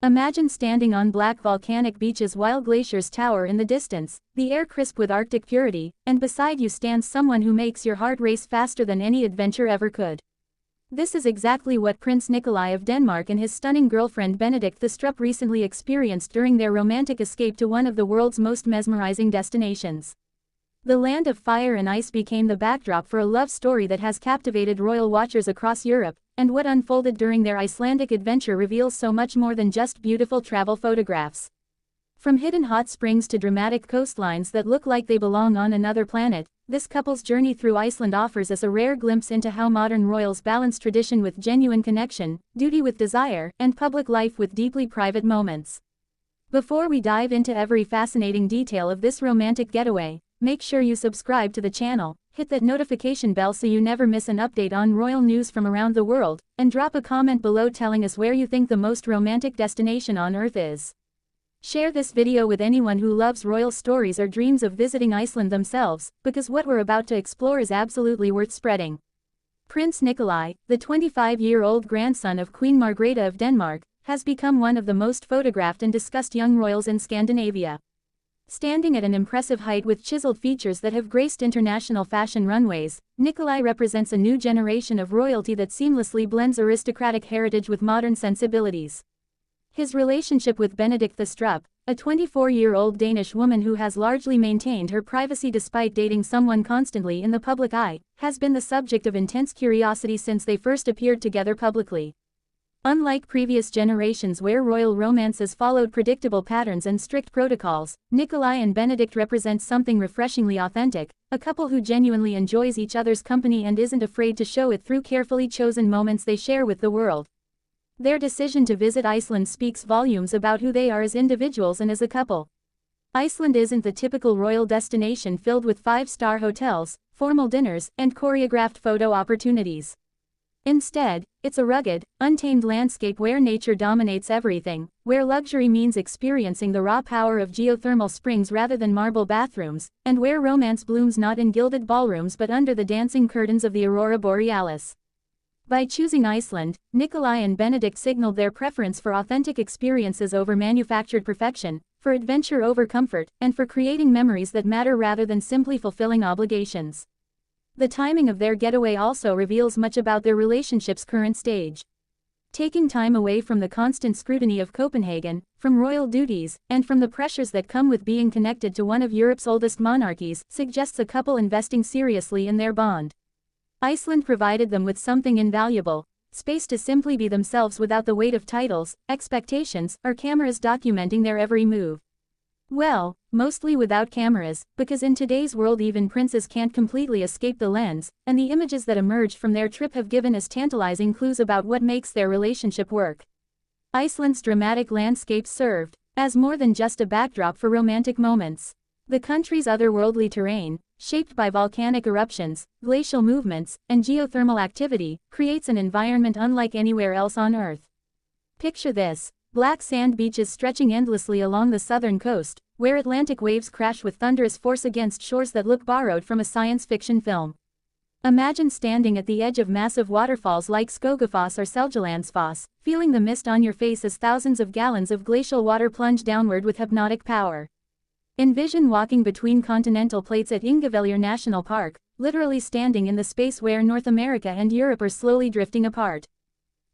Imagine standing on black volcanic beaches while glaciers tower in the distance, the air crisp with Arctic purity, and beside you stands someone who makes your heart race faster than any adventure ever could. This is exactly what Prince Nikolai of Denmark and his stunning girlfriend Benedikte Thoustrup recently experienced during their romantic escape to one of the world's most mesmerizing destinations. The land of fire and ice became the backdrop for a love story that has captivated royal watchers across Europe, and what unfolded during their Icelandic adventure reveals so much more than just beautiful travel photographs. From hidden hot springs to dramatic coastlines that look like they belong on another planet, this couple's journey through Iceland offers us a rare glimpse into how modern royals balance tradition with genuine connection, duty with desire, and public life with deeply private moments. Before we dive into every fascinating detail of this romantic getaway, make sure you subscribe to the channel, hit that notification bell so you never miss an update on royal news from around the world, and drop a comment below telling us where you think the most romantic destination on Earth is. Share this video with anyone who loves royal stories or dreams of visiting Iceland themselves, because what we're about to explore is absolutely worth spreading. Prince Nikolai, the 25-year-old grandson of Queen Margrethe of Denmark, has become one of the most photographed and discussed young royals in Scandinavia. Standing at an impressive height with chiseled features that have graced international fashion runways, Nikolai represents a new generation of royalty that seamlessly blends aristocratic heritage with modern sensibilities. His relationship with Benedikte Thoustrup, a 24-year-old Danish woman who has largely maintained her privacy despite dating someone constantly in the public eye, has been the subject of intense curiosity since they first appeared together publicly. Unlike previous generations where royal romances followed predictable patterns and strict protocols, Nikolai and Benedikte represent something refreshingly authentic, a couple who genuinely enjoys each other's company and isn't afraid to show it through carefully chosen moments they share with the world. Their decision to visit Iceland speaks volumes about who they are as individuals and as a couple. Iceland isn't the typical royal destination filled with five-star hotels, formal dinners, and choreographed photo opportunities. Instead, it's a rugged, untamed landscape where nature dominates everything, where luxury means experiencing the raw power of geothermal springs rather than marble bathrooms, and where romance blooms not in gilded ballrooms but under the dancing curtains of the aurora borealis. By choosing Iceland, Nikolai and Benedikte signaled their preference for authentic experiences over manufactured perfection, for adventure over comfort, and for creating memories that matter rather than simply fulfilling obligations. The timing of their getaway also reveals much about their relationship's current stage. Taking time away from the constant scrutiny of Copenhagen, from royal duties, and from the pressures that come with being connected to one of Europe's oldest monarchies, suggests a couple investing seriously in their bond. Iceland provided them with something invaluable: space to simply be themselves without the weight of titles, expectations, or cameras documenting their every move. Well, mostly without cameras, because in today's world even princes can't completely escape the lens, and the images that emerged from their trip have given us tantalizing clues about what makes their relationship work. Iceland's dramatic landscape served as more than just a backdrop for romantic moments. The country's otherworldly terrain, shaped by volcanic eruptions, glacial movements, and geothermal activity, creates an environment unlike anywhere else on Earth. Picture this: black sand beaches stretching endlessly along the southern coast, where Atlantic waves crash with thunderous force against shores that look borrowed from a science fiction film. Imagine standing at the edge of massive waterfalls like Skogafoss or Seljalandsfoss, feeling the mist on your face as thousands of gallons of glacial water plunge downward with hypnotic power. Envision walking between continental plates at Ingvellir National Park, literally standing in the space where North America and Europe are slowly drifting apart.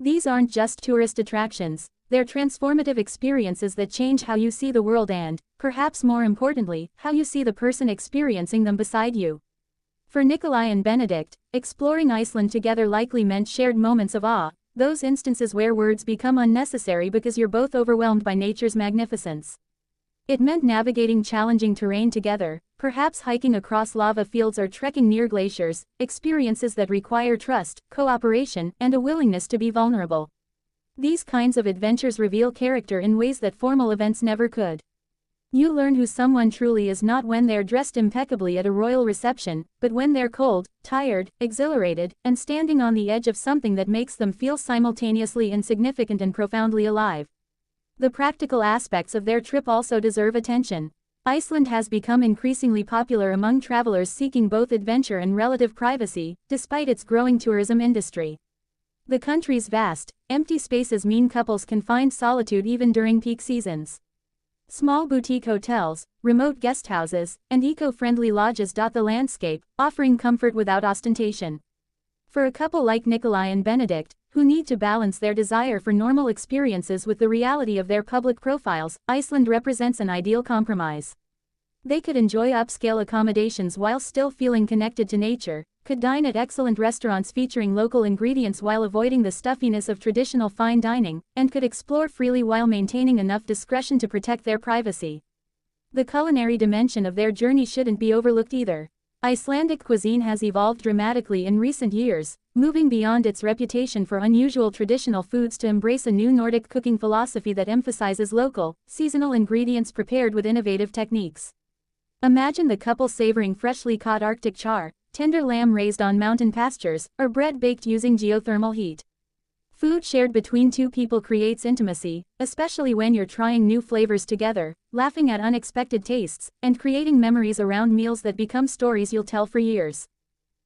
These aren't just tourist attractions. They're transformative experiences that change how you see the world and, perhaps more importantly, how you see the person experiencing them beside you. For Nikolai and Benedikte, exploring Iceland together likely meant shared moments of awe, those instances where words become unnecessary because you're both overwhelmed by nature's magnificence. It meant navigating challenging terrain together, perhaps hiking across lava fields or trekking near glaciers, experiences that require trust, cooperation, and a willingness to be vulnerable. These kinds of adventures reveal character in ways that formal events never could. You learn who someone truly is not when they're dressed impeccably at a royal reception, but when they're cold, tired, exhilarated, and standing on the edge of something that makes them feel simultaneously insignificant and profoundly alive. The practical aspects of their trip also deserve attention. Iceland has become increasingly popular among travelers seeking both adventure and relative privacy, despite its growing tourism industry. The country's vast, empty spaces mean couples can find solitude even during peak seasons. Small boutique hotels, remote guest houses, and eco-friendly lodges dot the landscape, offering comfort without ostentation. For a couple like Nikolai and Benedikte, who need to balance their desire for normal experiences with the reality of their public profiles, Iceland represents an ideal compromise. They could enjoy upscale accommodations while still feeling connected to nature, could dine at excellent restaurants featuring local ingredients while avoiding the stuffiness of traditional fine dining, and could explore freely while maintaining enough discretion to protect their privacy. The culinary dimension of their journey shouldn't be overlooked either. Icelandic cuisine has evolved dramatically in recent years, moving beyond its reputation for unusual traditional foods to embrace a new Nordic cooking philosophy that emphasizes local, seasonal ingredients prepared with innovative techniques. Imagine the couple savoring freshly caught Arctic char, tender lamb raised on mountain pastures, or bread baked using geothermal heat. Food shared between two people creates intimacy, especially when you're trying new flavors together, laughing at unexpected tastes, and creating memories around meals that become stories you'll tell for years.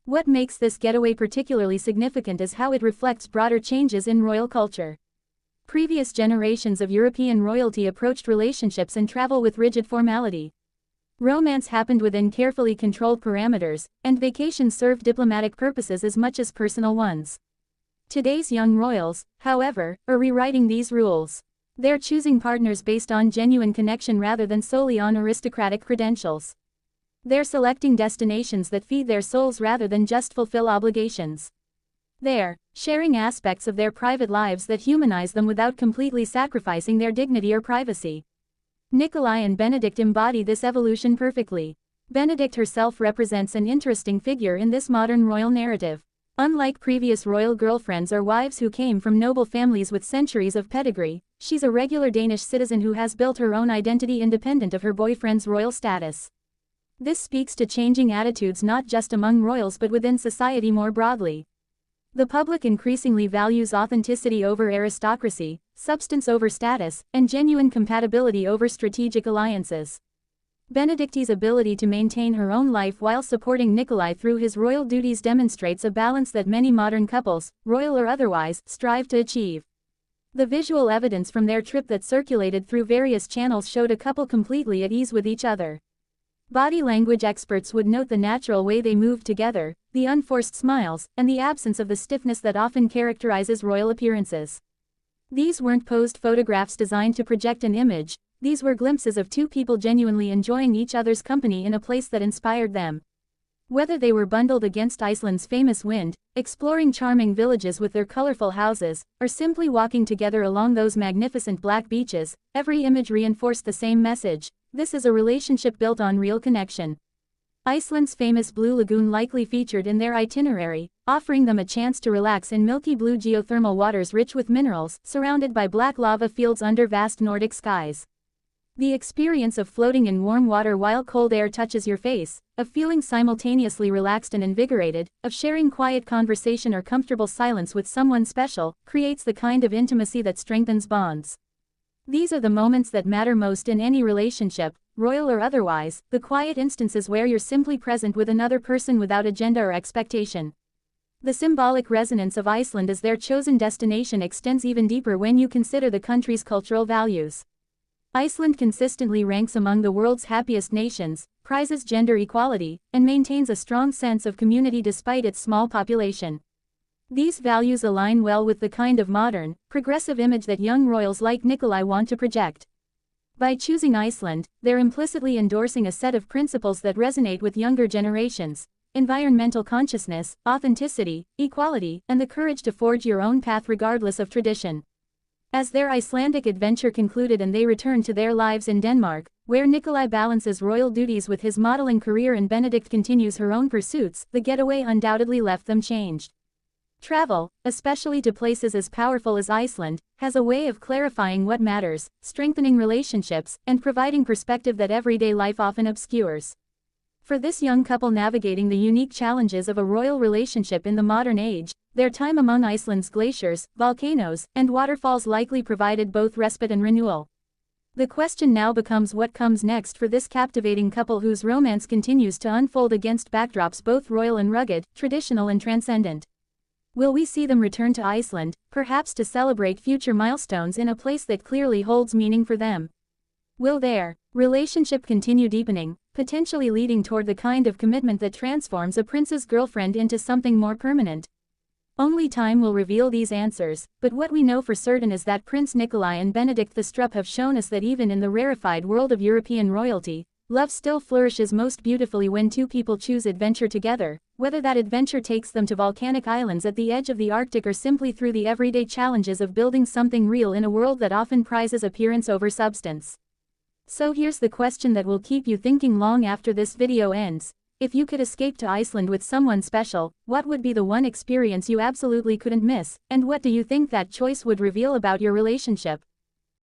What makes this getaway particularly significant is how it reflects broader changes in royal culture. Previous generations of European royalty approached relationships and travel with rigid formality. Romance happened within carefully controlled parameters, and vacations served diplomatic purposes as much as personal ones. Today's young royals, however, are rewriting these rules. They're choosing partners based on genuine connection rather than solely on aristocratic credentials. They're selecting destinations that feed their souls rather than just fulfill obligations. They're sharing aspects of their private lives that humanize them without completely sacrificing their dignity or privacy. Nikolai and Benedikte embody this evolution perfectly. Benedikte herself represents an interesting figure in this modern royal narrative. Unlike previous royal girlfriends or wives who came from noble families with centuries of pedigree, she's a regular Danish citizen who has built her own identity independent of her boyfriend's royal status. This speaks to changing attitudes not just among royals but within society more broadly. The public increasingly values authenticity over aristocracy, substance over status, and genuine compatibility over strategic alliances. Benedikte's ability to maintain her own life while supporting Nikolai through his royal duties demonstrates a balance that many modern couples, royal or otherwise, strive to achieve. The visual evidence from their trip that circulated through various channels showed a couple completely at ease with each other. Body language experts would note the natural way they moved together, the unforced smiles, and the absence of the stiffness that often characterizes royal appearances. These weren't posed photographs designed to project an image, these were glimpses of two people genuinely enjoying each other's company in a place that inspired them. Whether they were bundled against Iceland's famous wind, exploring charming villages with their colorful houses, or simply walking together along those magnificent black beaches, every image reinforced the same message: this is a relationship built on real connection. Iceland's famous Blue Lagoon likely featured in their itinerary, offering them a chance to relax in milky blue geothermal waters rich with minerals, surrounded by black lava fields under vast Nordic skies. The experience of floating in warm water while cold air touches your face, of feeling simultaneously relaxed and invigorated, of sharing quiet conversation or comfortable silence with someone special, creates the kind of intimacy that strengthens bonds. These are the moments that matter most in any relationship, royal or otherwise, the quiet instances where you're simply present with another person without agenda or expectation. The symbolic resonance of Iceland as their chosen destination extends even deeper when you consider the country's cultural values. Iceland consistently ranks among the world's happiest nations, prizes gender equality, and maintains a strong sense of community despite its small population. These values align well with the kind of modern, progressive image that young royals like Nikolai want to project. By choosing Iceland, they're implicitly endorsing a set of principles that resonate with younger generations: environmental consciousness, authenticity, equality, and the courage to forge your own path regardless of tradition. As their Icelandic adventure concluded and they returned to their lives in Denmark, where Nikolai balances royal duties with his modeling career and Benedikte continues her own pursuits, the getaway undoubtedly left them changed. Travel, especially to places as powerful as Iceland, has a way of clarifying what matters, strengthening relationships, and providing perspective that everyday life often obscures. For this young couple navigating the unique challenges of a royal relationship in the modern age, their time among Iceland's glaciers, volcanoes, and waterfalls likely provided both respite and renewal. The question now becomes what comes next for this captivating couple whose romance continues to unfold against backdrops both royal and rugged, traditional and transcendent. Will we see them return to Iceland, perhaps to celebrate future milestones in a place that clearly holds meaning for them? Will their relationship continue deepening, potentially leading toward the kind of commitment that transforms a prince's girlfriend into something more permanent? Only time will reveal these answers, but what we know for certain is that Prince Nikolai and Benedikte Thoustrup have shown us that even in the rarefied world of European royalty, love still flourishes most beautifully when two people choose adventure together, whether that adventure takes them to volcanic islands at the edge of the Arctic or simply through the everyday challenges of building something real in a world that often prizes appearance over substance. So here's the question that will keep you thinking long after this video ends. If you could escape to Iceland with someone special, what would be the one experience you absolutely couldn't miss, and what do you think that choice would reveal about your relationship?